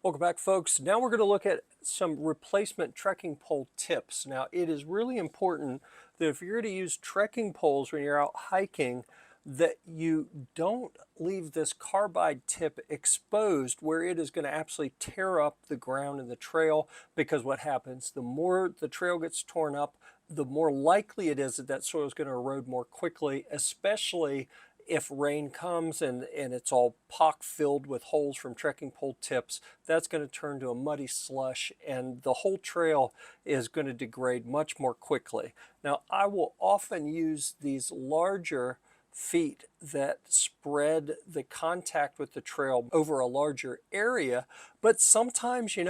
Welcome back, folks. Now we're going to look at some replacement trekking pole tips. Now, it is really important that if you're going to use trekking poles when you're out hiking, that you don't leave this carbide tip exposed where it is going to absolutely tear up the ground and the trail, because what happens, the more the trail gets torn up, the more likely it is that that soil is going to erode more quickly, especially if rain comes and it's all pock filled with holes from trekking pole tips. That's going to turn to a muddy slush and the whole trail is going to degrade much more quickly. Now, I will often use these larger feet that spread the contact with the trail over a larger area, but sometimes you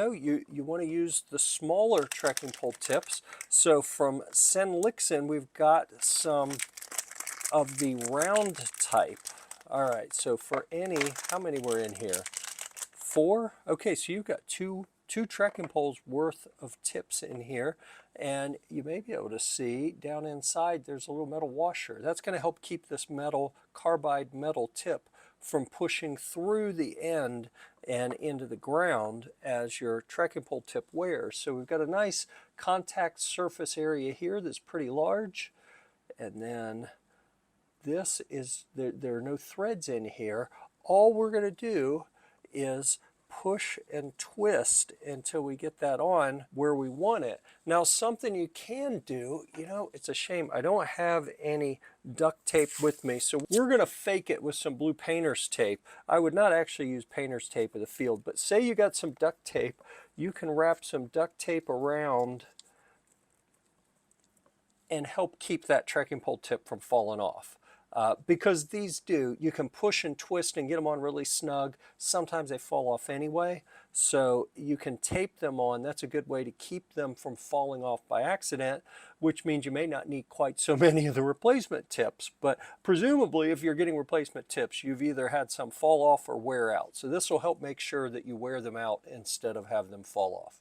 want to use the smaller trekking pole tips. So from Senlixen, we've got some of the round type. All right, so for how many were in here? 4? Okay, so you've got two trekking poles worth of tips in here, and you may be able to see down inside there's a little metal washer. That's going to help keep this carbide metal tip from pushing through the end and into the ground as your trekking pole tip wears. So we've got a nice contact surface area here that's pretty large, and then this is, there are no threads in here. All we're going to do is push and twist until we get that on where we want it. Now, something you can do, it's a shame I don't have any duct tape with me, so we're going to fake it with some blue painter's tape. I would not actually use painter's tape in the field, but say you got some duct tape, you can wrap some duct tape around and help keep that trekking pole tip from falling off. Because these you can push and twist and get them on really snug. Sometimes they fall off anyway, so you can tape them on. That's a good way to keep them from falling off by accident, which means you may not need quite so many of the replacement tips. But presumably, if you're getting replacement tips, you've either had some fall off or wear out. So this will help make sure that you wear them out instead of have them fall off.